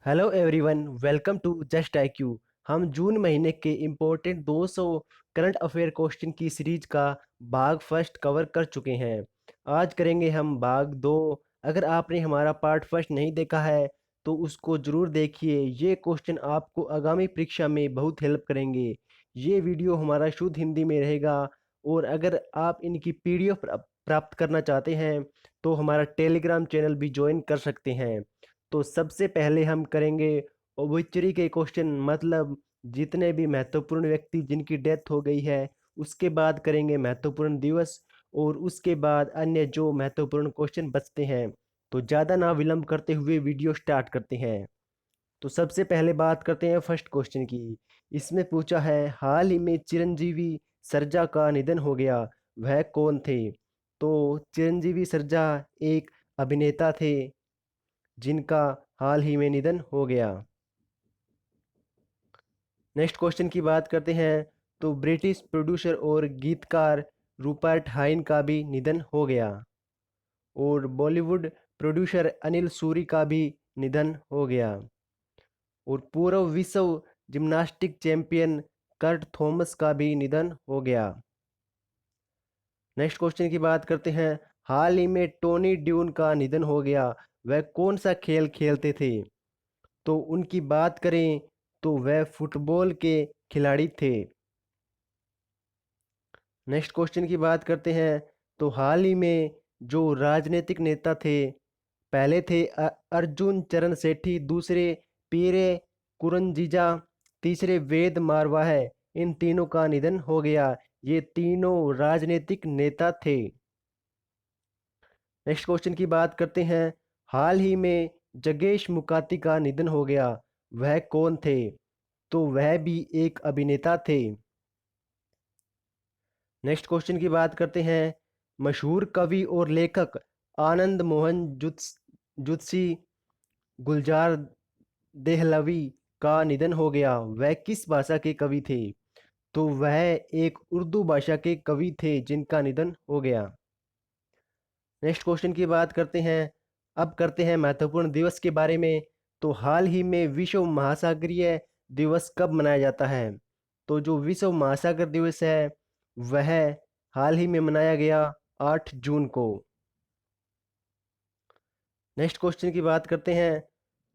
Hello everyone, welcome to just IQ। हम जून महीने के इम्पोर्टेंट 200 करंट अफेयर क्वेश्चन की सीरीज का भाग फर्स्ट कवर कर चुके हैं। आज करेंगे हम भाग दो। अगर आपने हमारा पार्ट फर्स्ट नहीं देखा है तो उसको ज़रूर देखिए। ये क्वेश्चन आपको आगामी परीक्षा में बहुत हेल्प करेंगे। ये वीडियो हमारा शुद्ध हिंदी में रहेगा और अगर आप इनकी PDF प्राप्त करना चाहते हैं तो हमारा टेलीग्राम चैनल भी ज्वाइन कर सकते हैं। तो सबसे पहले हम करेंगे ओबिचुरी के क्वेश्चन, मतलब जितने भी महत्वपूर्ण व्यक्ति जिनकी डेथ हो गई है। उसके बाद करेंगे महत्वपूर्ण दिवस और उसके बाद अन्य जो महत्वपूर्ण क्वेश्चन बचते हैं। तो ज़्यादा ना विलंब करते हुए वीडियो स्टार्ट करते हैं। तो सबसे पहले बात करते हैं फर्स्ट क्वेश्चन की। इसमें पूछा है, हाल ही में चिरंजीवी सरजा का निधन हो गया, वह कौन थे? तो चिरंजीवी सरजा एक अभिनेता थे जिनका हाल ही में निधन हो गया। नेक्स्ट क्वेश्चन की बात करते हैं। तो ब्रिटिश प्रोड्यूसर और गीतकार रूपर्ट हाइन का भी निधन हो गया और बॉलीवुड प्रोड्यूसर अनिल सूरी का भी निधन हो गया और पूर्व विश्व जिम्नास्टिक चैंपियन कर्ट थॉमस का भी निधन हो गया। नेक्स्ट क्वेश्चन की बात करते हैं। हाल ही में टोनी ड्यून का निधन हो गया, वह कौन सा खेल खेलते थे? तो उनकी बात करें तो वह फुटबॉल के खिलाड़ी थे। नेक्स्ट क्वेश्चन की बात करते हैं। तो हाल ही में जो राजनीतिक नेता थे, पहले थे अर्जुन चरण सेठी, दूसरे पीरे कुरंजीजा, तीसरे वेद मारवाह है। इन तीनों का निधन हो गया। ये तीनों राजनीतिक नेता थे। नेक्स्ट क्वेश्चन की बात करते हैं। हाल ही में जगेश मुकाती का निधन हो गया, वह कौन थे? तो वह भी एक अभिनेता थे। नेक्स्ट क्वेश्चन की बात करते हैं। मशहूर कवि और लेखक आनंद मोहन जुत्सी गुलजार देहलवी का निधन हो गया, वह किस भाषा के कवि थे? तो वह एक उर्दू भाषा के कवि थे जिनका निधन हो गया। नेक्स्ट क्वेश्चन की बात करते हैं। अब करते हैं महत्वपूर्ण दिवस के बारे में। तो हाल ही में विश्व महासागरीय दिवस कब मनाया जाता है? तो जो विश्व महासागर दिवस है वह हाल ही में मनाया गया 8 जून को। नेक्स्ट क्वेश्चन की बात करते हैं।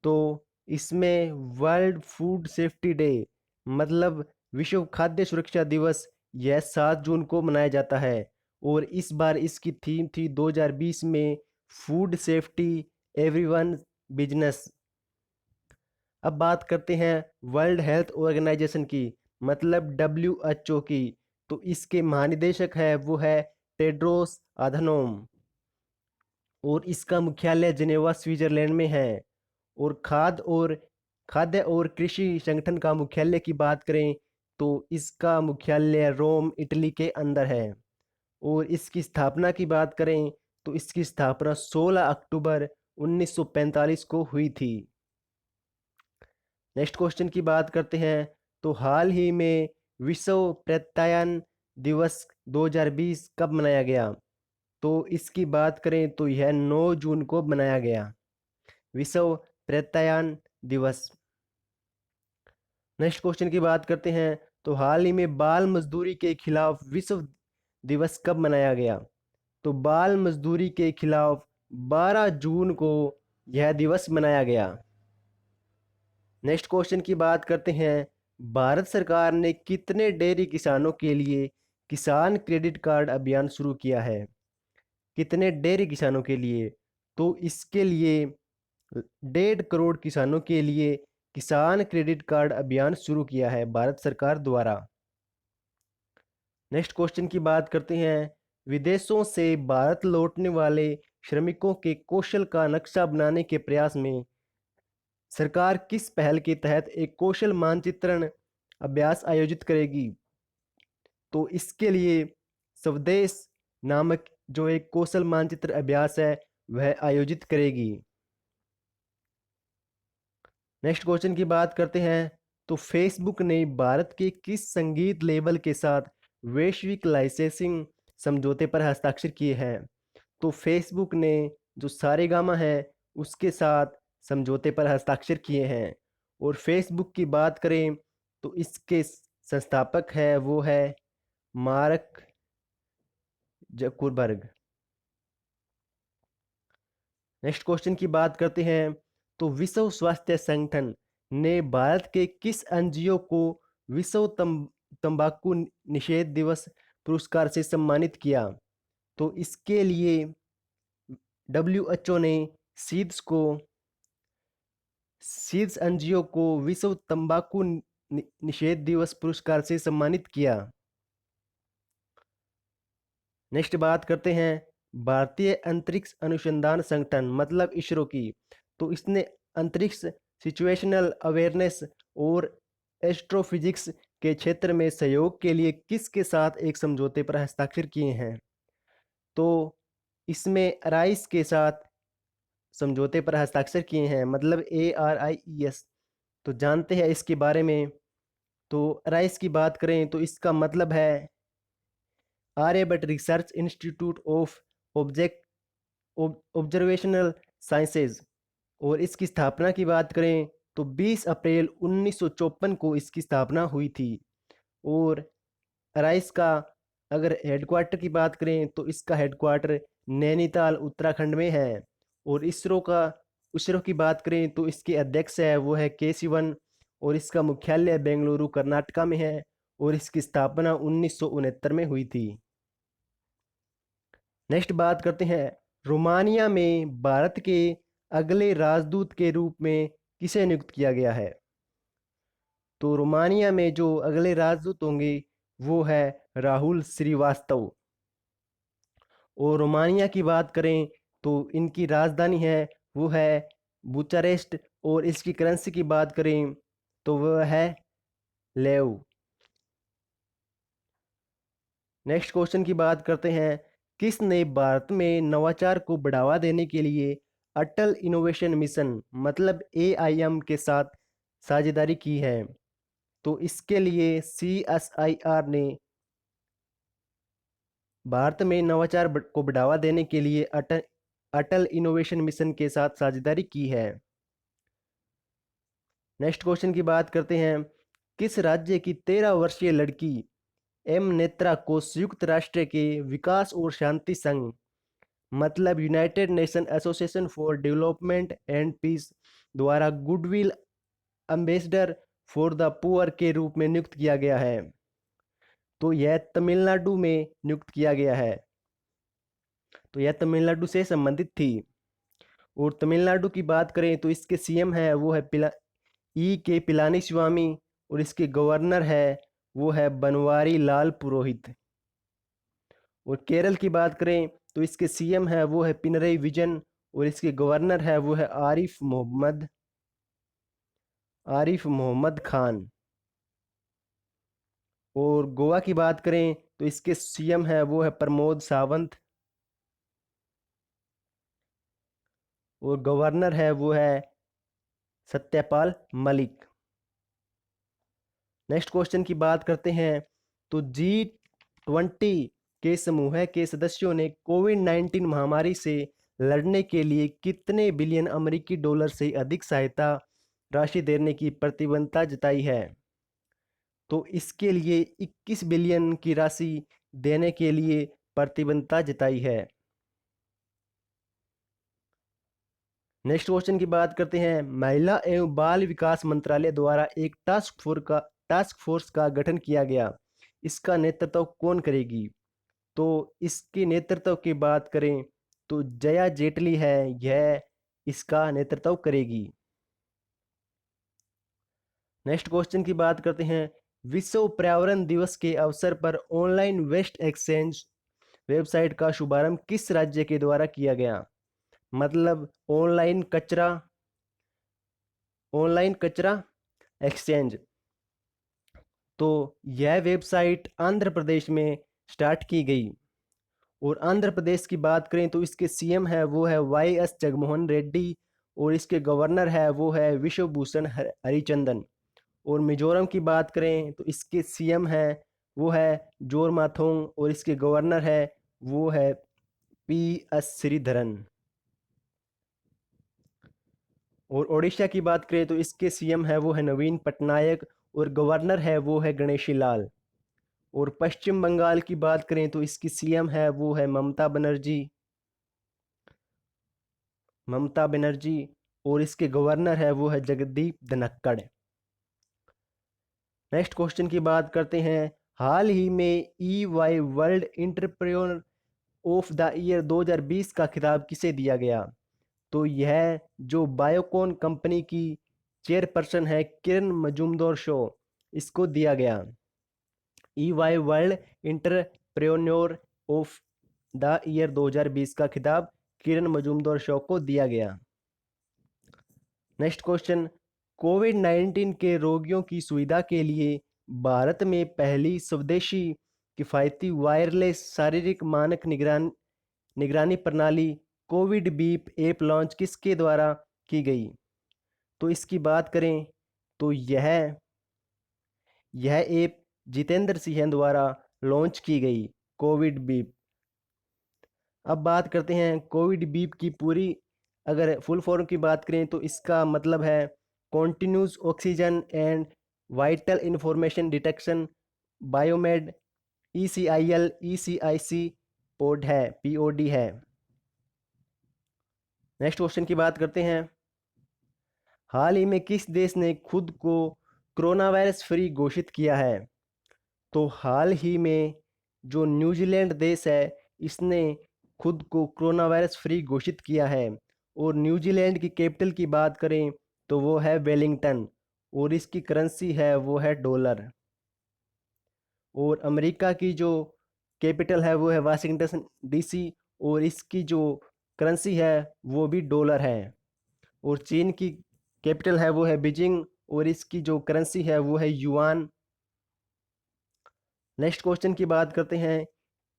तो इसमें वर्ल्ड फूड सेफ्टी डे, मतलब विश्व खाद्य सुरक्षा दिवस, यह 7 जून को मनाया जाता है और इस बार इसकी थीम थी 2020 में फूड सेफ्टी एवरीवन बिजनेस। अब बात करते हैं वर्ल्ड हेल्थ ऑर्गेनाइजेशन की, मतलब WHO की। तो इसके महानिदेशक है वो है टेड्रोस अधनोम और इसका मुख्यालय जिनेवा स्विट्जरलैंड में है। और खाद्य और कृषि संगठन का मुख्यालय की बात करें तो इसका मुख्यालय रोम इटली के अंदर है। और इसकी स्थापना की बात करें तो इसकी स्थापना 16 अक्टूबर 1945 को हुई थी। नेक्स्ट क्वेश्चन की बात करते हैं। तो हाल ही में विश्व प्रत्यायन दिवस 2020 कब मनाया गया? तो इसकी बात करें तो यह 9 जून को मनाया गया, विश्व प्रत्यायन दिवस। नेक्स्ट क्वेश्चन की बात करते हैं। तो हाल ही में बाल मजदूरी के खिलाफ विश्व दिवस कब मनाया गया? तो बाल मजदूरी के खिलाफ 12 जून को यह दिवस मनाया गया। नेक्स्ट क्वेश्चन की बात करते हैं। भारत सरकार ने कितने डेयरी किसानों के लिए किसान क्रेडिट कार्ड अभियान शुरू किया है? कितने डेयरी किसानों के लिए? तो इसके लिए 1.5 करोड़ किसानों के लिए किसान क्रेडिट कार्ड अभियान शुरू किया है भारत सरकार द्वारा। नेक्स्ट क्वेश्चन की बात करते हैं। विदेशों से भारत लौटने वाले श्रमिकों के कौशल का नक्शा बनाने के प्रयास में सरकार किस पहल के तहत एक कौशल मानचित्रण अभ्यास आयोजित करेगी? तो इसके लिए स्वदेश नामक जो एक कौशल मानचित्र अभ्यास है वह आयोजित करेगी। नेक्स्ट क्वेश्चन की बात करते हैं। तो फेसबुक ने भारत के किस संगीत लेबल के साथ वैश्विक लाइसेंसिंग समझौते पर हस्ताक्षर किए हैं? तो फेसबुक ने जो सारेगामा है उसके साथ समझौते पर हस्ताक्षर किए हैं। और फेसबुक की बात करें तो इसके संस्थापक है वो है मार्क जकुरबर्ग। नेक्स्ट क्वेश्चन की बात करते हैं तो विश्व स्वास्थ्य संगठन ने भारत के किस एनजीओ को विश्व तंबाकू निषेध दिवस पुरस्कार से सम्मानित किया? तो इसके लिए डब्ल्यूएचओ ने सीड्स को सीड्स एनजीओ को विश्व तंबाकू निषेध दिवस पुरस्कार से सम्मानित किया। नेक्स्ट बात करते हैं भारतीय अंतरिक्ष अनुसंधान संगठन मतलब इसरो की। तो इसने अंतरिक्ष सिचुएशनल अवेयरनेस और एस्ट्रोफिजिक्स के क्षेत्र में सहयोग के लिए किसके साथ एक समझौते पर हस्ताक्षर किए हैं? तो इसमें अराइस के साथ समझौते पर हस्ताक्षर किए हैं मतलब ARIES। तो जानते हैं इसके बारे में। तो अराइस की बात करें तो इसका मतलब है Aryabhatta research institute of object observational sciences. और इसकी स्थापना की बात करें तो 20 अप्रैल 1954 को इसकी स्थापना हुई थी। और अराइस का अगर हेडक्वार्टर की बात करें तो इसका हेडक्वार्टर नैनीताल उत्तराखंड में है। और इसरो की बात करें तो इसके अध्यक्ष है वो है के सिवन। और इसका मुख्यालय बेंगलुरु कर्नाटका में है। और इसकी स्थापना 1969 में हुई थी। नेक्स्ट बात करते हैं रोमानिया में भारत के अगले राजदूत के रूप में किसे नियुक्त किया गया है? तो रोमानिया में जो अगले राजदूत होंगे वो है राहुल श्रीवास्तव। और रोमानिया की बात करें तो इनकी राजधानी है वो है बुचारेस्ट। और इसकी करेंसी की बात करें तो वह है लेव। नेक्स्ट क्वेश्चन की बात करते हैं किसने भारत में नवाचार को बढ़ावा देने के लिए अटल इनोवेशन मिशन मतलब AIM के साथ साझेदारी की है? तो इसके लिए CSIR ने भारत में नवाचार को बढ़ावा देने के लिए अटल इनोवेशन मिशन के साथ साझेदारी की है। नेक्स्ट क्वेश्चन की बात करते हैं किस राज्य की 13 वर्षीय लड़की एम नेत्रा को संयुक्त राष्ट्र के विकास और शांति संघ मतलब united nation association for development and peace द्वारा goodwill ambassador for the poor के रूप में नियुक्त किया गया है? तो यह तमिलनाडु में नियुक्त किया गया है। तो यह तमिलनाडु से संबंधित थी। और तमिलनाडु की बात करें तो इसके सीएम है वो है के पिलानी स्वामी। और इसके गवर्नर है वो है बनवारी लाल पुरोहित। और केरल की बात करें तो इसके सीएम है वो है पिनरई विजयन। और इसके गवर्नर है वो है आरिफ मोहम्मद खान। और गोवा की बात करें तो इसके सीएम है वो है प्रमोद सावंत। और गवर्नर है वो है सत्यपाल मलिक। नेक्स्ट क्वेश्चन की बात करते हैं तो G20 के समूह के सदस्यों ने कोविड-19 महामारी से लड़ने के लिए कितने बिलियन अमेरिकी डॉलर से अधिक सहायता राशि देने की प्रतिबद्धता जताई है? तो इसके लिए 21 बिलियन की राशि देने के लिए प्रतिबद्धता जताई है। नेक्स्ट क्वेश्चन की बात करते हैं महिला एवं बाल विकास मंत्रालय द्वारा एक टास्क फोर्स का गठन किया गया। इसका नेतृत्व कौन करेगी? तो इसके नेतृत्व की बात करें तो जया जेटली है यह इसका नेतृत्व करेगी। नेक्स्ट क्वेश्चन की बात करते हैं विश्व पर्यावरण दिवस के अवसर पर ऑनलाइन वेस्ट एक्सचेंज वेबसाइट का शुभारंभ किस राज्य के द्वारा किया गया? मतलब ऑनलाइन कचरा एक्सचेंज। तो यह वेबसाइट आंध्र प्रदेश में स्टार्ट की गई। और आंध्र प्रदेश की बात करें तो इसके सीएम है वो है YS जगनमोहन रेड्डी। और इसके गवर्नर है वो है विश्वभूषण हरिचंदन। और मिजोरम की बात करें तो इसके सीएम है वो है जोरमाथोंग। और इसके गवर्नर है वो है PS श्रीधरन। और ओडिशा की बात करें तो इसके सीएम है वो है नवीन पटनायक और गवर्नर है वो है गणेशी लाल। और पश्चिम बंगाल की बात करें तो इसकी सीएम है वो है ममता बनर्जी और इसके गवर्नर है वो है जगदीप धनखड़। नेक्स्ट क्वेश्चन की बात करते हैं। हाल ही में EY world entrepreneur of the year 2020 का खिताब किसे दिया गया? तो यह जो बायोकॉन कंपनी की चेयरपर्सन है किरण मजूमदार शो, इसको दिया गया। EY world entrepreneur of the year 2020 का खिताब किरण मजूमदार शो को दिया गया। Next question. कोविड-19 के रोगियों की सुविधा के लिए भारत में पहली स्वदेशी किफ़ायती वायरलेस शारीरिक मानक निगरानी प्रणाली कोविड बीप ऐप लॉन्च किसके द्वारा की गई? तो इसकी बात करें तो यह ऐप जितेंद्र सिंह द्वारा लॉन्च की गई, कोविड बीप। अब बात करते हैं कोविड बीप की पूरी अगर फुल फॉर्म की बात करें तो इसका मतलब है continuous oxygen and vital information detection biomed ECIL ECIC POD है। नेक्स्ट क्वेश्चन की बात करते हैं। हाल ही में किस देश ने खुद को कोरोना वायरस फ्री घोषित किया है? तो हाल ही में जो न्यूजीलैंड देश है इसने खुद को कोरोना वायरस फ्री घोषित किया है। और न्यूजीलैंड की कैपिटल की बात करें तो वो है वेलिंगटन और इसकी करेंसी है वो है डॉलर। और अमेरिका की जो कैपिटल है वो है वाशिंगटन DC और इसकी जो करेंसी है वो भी डॉलर है। और चीन की कैपिटल है वो है बीजिंग और इसकी जो करेंसी है वो है युआन। नेक्स्ट क्वेश्चन की बात करते हैं।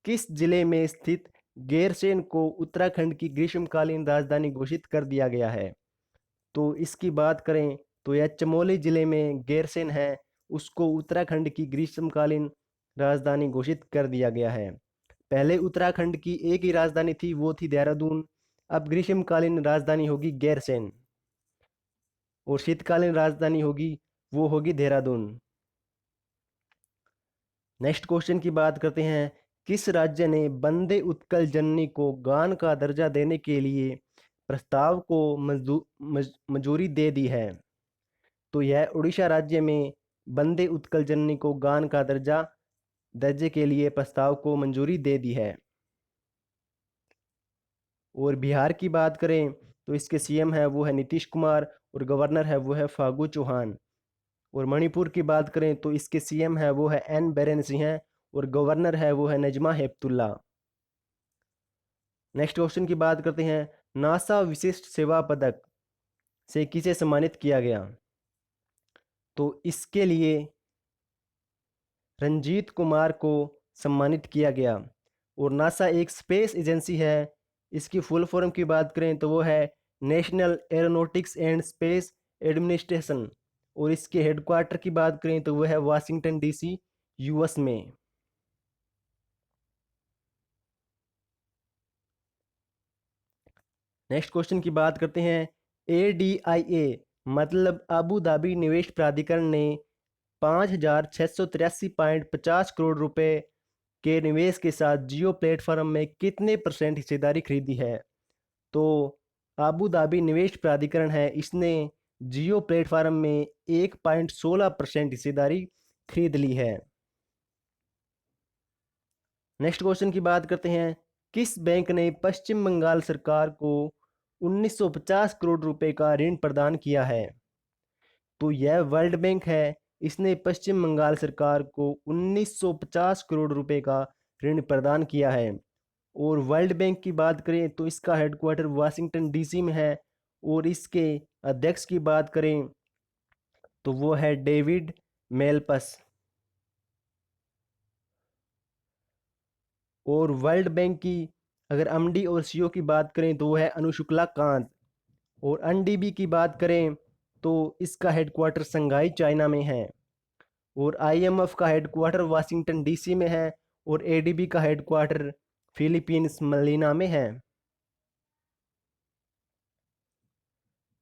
किस जिले में स्थित गैरसैंण को उत्तराखंड की ग्रीष्मकालीन राजधानी घोषित कर दिया गया है? तो इसकी बात करें तो यह चमोली जिले में गैरसैंण है, उसको उत्तराखंड की ग्रीष्मकालीन राजधानी घोषित कर दिया गया है। पहले उत्तराखंड की एक ही राजधानी थी, वो थी देहरादून। अब ग्रीष्मकालीन राजधानी होगी गैरसैंण और शीतकालीन राजधानी होगी वो होगी देहरादून। नेक्स्ट क्वेश्चन की बात करते हैं। किस राज्य ने वंदे उत्कल जननी को गान का दर्जा देने के लिए प्रस्ताव को मंजूरी दे दी है? तो यह उड़ीसा राज्य में वंदे उत्कल जननी को गान का दर्जे के लिए प्रस्ताव को मंजूरी दे दी है। और बिहार की बात करें तो इसके सीएम है वो है नीतीश कुमार और गवर्नर है वो है फागू चौहान। और मणिपुर की बात करें तो इसके सीएम है वो है N बीरेन सिंह और गवर्नर है वो है नजमा हेपतुल्ला। नेक्स्ट क्वेश्चन की बात करते हैं। नासा विशिष्ट सेवा पदक से किसे सम्मानित किया गया? तो इसके लिए रंजीत कुमार को सम्मानित किया गया। और नासा एक स्पेस एजेंसी है, इसकी फुल फॉर्म की बात करें तो वो है national aeronautics and space administration. और इसके हेडक्वार्टर की बात करें तो वो है वाशिंगटन DC US में। नेक्स्ट क्वेश्चन की बात करते हैं। ADIA मतलब अबू धाबी निवेश प्राधिकरण ने 5,683.50 करोड़ रुपए के निवेश के साथ जियो प्लेटफॉर्म में कितने % हिस्सेदारी खरीदी है? तो अबू धाबी निवेश प्राधिकरण है, इसने जियो प्लेटफॉर्म में 1.16% हिस्सेदारी खरीद ली है। नेक्स्ट क्वेश्चन की बात करते हैं। किस बैंक ने पश्चिम बंगाल सरकार को 1950 करोड़ रुपए का ऋण प्रदान किया है? तो यह वर्ल्ड बैंक है, इसने पश्चिम बंगाल सरकार को 1950 करोड़ रुपए का ऋण प्रदान किया है। और वर्ल्ड बैंक की बात करें तो इसका हेडक्वार्टर वाशिंगटन DC में है। और इसके अध्यक्ष की बात करें तो वो है डेविड मेलपस। और वर्ल्ड बैंक की अगर MD और CEO की बात करें तो वो है अनुशुक्ला कांत। और NDB की बात करें तो इसका हेडक्वार्टर संघाई चाइना में है। और IMF का हेडक्वार्टर वाशिंगटन DC में है। और ADB का हेडक्वार्टर फिलीपींस मनीला में है।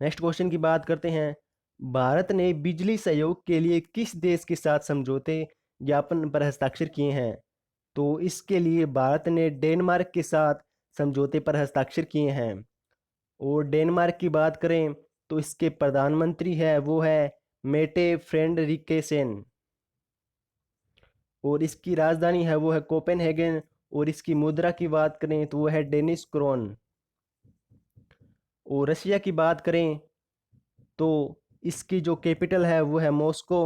नेक्स्ट क्वेश्चन की बात करते हैं। भारत ने बिजली सहयोग के लिए किस देश के साथ समझौते ज्ञापन पर हस्ताक्षर किए हैं? तो इसके लिए भारत ने डेनमार्क के साथ समझौते पर हस्ताक्षर किए हैं। और डेनमार्क की बात करें तो इसके प्रधानमंत्री है वो है मेटे फ्रेडरिकेसेन। और इसकी राजधानी है वो है कोपेनहेगन। और इसकी मुद्रा की बात करें तो वो है डेनिश क्रोन। और रशिया की बात करें तो इसकी जो कैपिटल है वो है मॉस्को।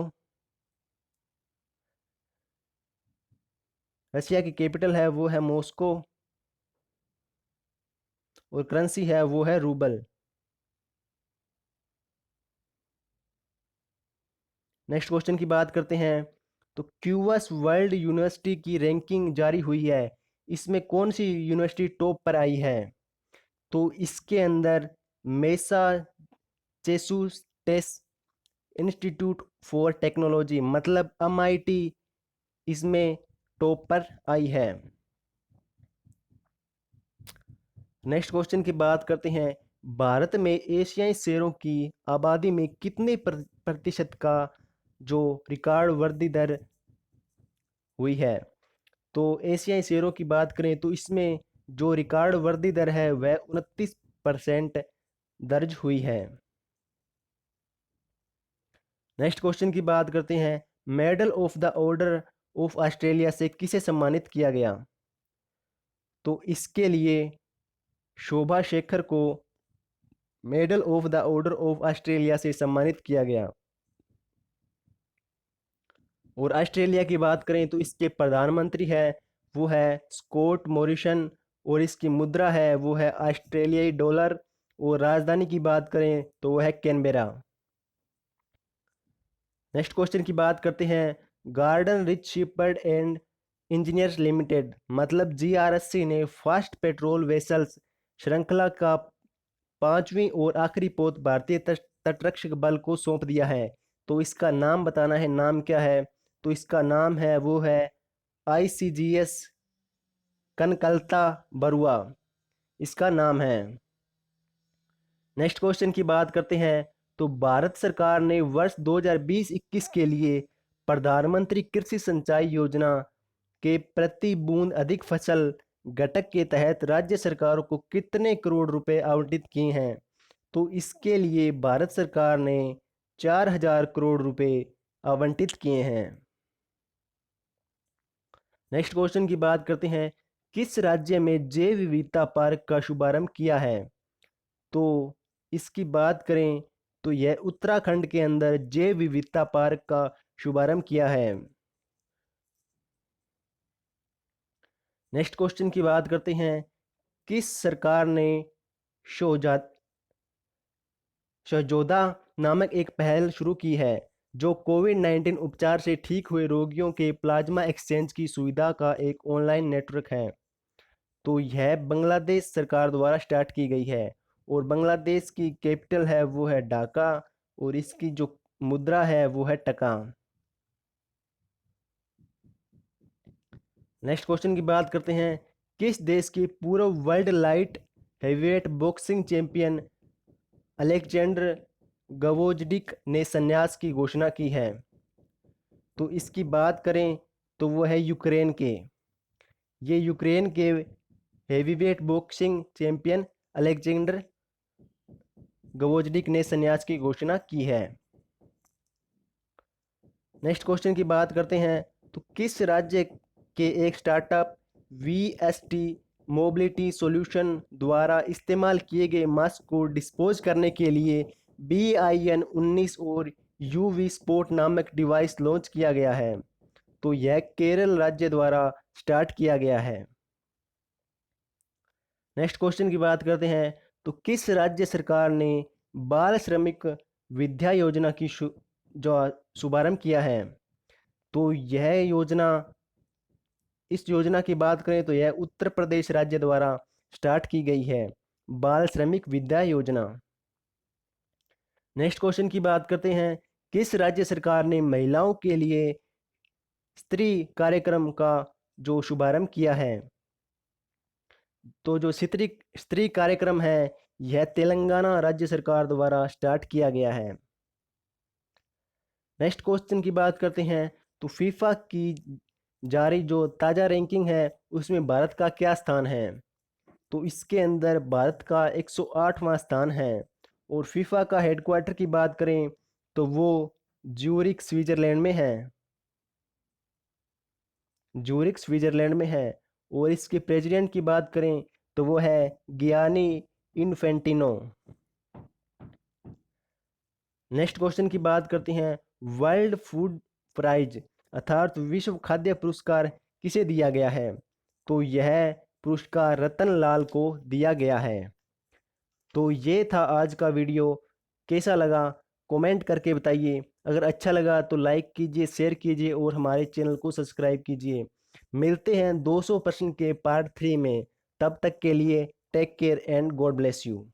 रशिया की कैपिटल है वो है मॉस्को। और करेंसी है वो है रूबल। नेक्स्ट क्वेश्चन की बात करते हैं। तो क्यूएस वर्ल्ड यूनिवर्सिटी की रैंकिंग जारी हुई है, इसमें कौन सी यूनिवर्सिटी टॉप पर आई है? तो इसके अंदर मैसाचुसेट्स इंस्टीट्यूट फॉर टेक्नोलॉजी मतलब एमआईटी इसमें टॉप पर आई है। नेक्स्ट क्वेश्चन की बात करते हैं। भारत में एशियाई शेरों की आबादी में कितने प्रतिशत का जो रिकॉर्ड वृद्धि दर हुई है? तो एशियाई शेयरों की बात करें तो इसमें जो रिकॉर्ड वृद्धि दर है वह 29% दर्ज हुई है। नेक्स्ट क्वेश्चन की बात करते हैं। Medal of the order of Australia से किसे सम्मानित किया गया? तो इसके लिए शोभा शेखर को medal of the order of Australia से सम्मानित किया गया। और ऑस्ट्रेलिया की बात करें तो इसके प्रधानमंत्री है वो है स्कॉट मॉरिसन। और इसकी मुद्रा है वो है ऑस्ट्रेलियाई डॉलर। और राजधानी की बात करें तो वो है कैनबेरा। नेक्स्ट क्वेश्चन की बात करते हैं। Garden rich shipyard and engineers limited मतलब जीआरएससी ने फास्ट पेट्रोल वेसल्स श्रृंखला का पांचवी और आखिरी पोत भारतीय तटरक्षक बल को सौंप दिया है। तो इसका नाम बताना है, नाम क्या है? तो इसका नाम है वो है आईसीजीएस कनकलता बरुआ इसका नाम है। नेक्स्ट क्वेश्चन की बात करते हैं। तो भारत सरकार ने वर्ष 2020-21 के लिए प्रधानमंत्री कृषि सिंचाई योजना के प्रति बूंद अधिक फसल घटक के तहत राज्य सरकारों को कितने करोड़ रुपए आवंटित किए हैं? तो इसके लिए भारत सरकार ने 4,000 करोड़ रुपए आवंटित किए हैं। नेक्स्ट क्वेश्चन की बात करते हैं। किस राज्य में जैव विविधता पार्क का शुभारंभ किया है? तो इसकी बात करें तो यह उत्तराखंड के अंदर जैव विविधता पार्क का शुभारंभ किया है। नेक्स्ट क्वेश्चन की बात करते हैं। किस सरकार ने शोजा शहजोदा नामक एक पहल शुरू की है जो कोविड-19 उपचार से ठीक हुए रोगियों के प्लाज्मा एक्सचेंज की सुविधा का एक ऑनलाइन नेटवर्क है? तो यह बांग्लादेश सरकार द्वारा स्टार्ट की गई है। और बांग्लादेश की कैपिटल है वो है ढाका। और इसकी जो मुद्रा है वो है टका। नेक्स्ट क्वेश्चन की बात करते हैं। किस देश की पूर्व world light heavyweight boxing champion Alexander Gvozdyk ने संन्यास की घोषणा की है? तो इसकी बात करें तो वो है यूक्रेन के। ये यूक्रेन के heavyweight boxing champion Alexander Gvozdyk ने संन्यास की घोषणा की है। नेक्स्ट क्वेश्चन की बात करते हैं। तो किस राज्य के एक स्टार्टअप वीएसटी मोबिलिटी सॉल्यूशन द्वारा इस्तेमाल किए गए मास्क को डिस्पोज करने के लिए BIN-19 और UV स्पोर्ट नामक डिवाइस लॉन्च किया गया है? तो यह केरल राज्य द्वारा स्टार्ट किया गया है। नेक्स्ट क्वेश्चन की बात करते हैं। तो किस राज्य सरकार ने बाल श्रमिक विद्या योजना की जो शुभारंभ किया है? तो यह योजना इस योजना की बात करें तो यह उत्तर प्रदेश राज्य द्वारा स्टार्ट की गई है, बाल श्रमिक विद्या योजना। नेक्स्ट क्वेश्चन की बात करते हैं। किस राज्य सरकार ने महिलाओं के लिए स्त्री कार्यक्रम का जो शुभारंभ किया है? तो जो स्त्री स्त्री कार्यक्रम है यह तेलंगाना राज्य सरकार द्वारा स्टार्ट किया गया है। नेक्स्ट क्वेश्चन की बात करते हैं तो फीफा की जारी जो ताज़ा रैंकिंग है उसमें भारत का क्या स्थान है। तो इसके अंदर भारत का 108वां स्थान है। और फीफा का हेडक्वार्टर की बात करें तो वो ज्यूरिख स्विट्जरलैंड में है। ज्यूरिख स्विट्जरलैंड में है। और इसके प्रेसिडेंट की बात करें तो वो है गियानी इन्फेंटिनो। नेक्स्ट क्वेश्चन की बात करते हैं वर्ल्ड फूड प्राइज अर्थात विश्व खाद्य पुरस्कार किसे दिया गया है। तो यह पुरस्कार रतन लाल को दिया गया है। तो ये था आज का वीडियो। कैसा लगा कमेंट करके बताइए। अगर अच्छा लगा तो लाइक कीजिए, शेयर कीजिए और हमारे चैनल को सब्सक्राइब कीजिए। मिलते हैं 200 प्रश्न के पार्ट 3 में। तब तक के लिए take care and God bless you.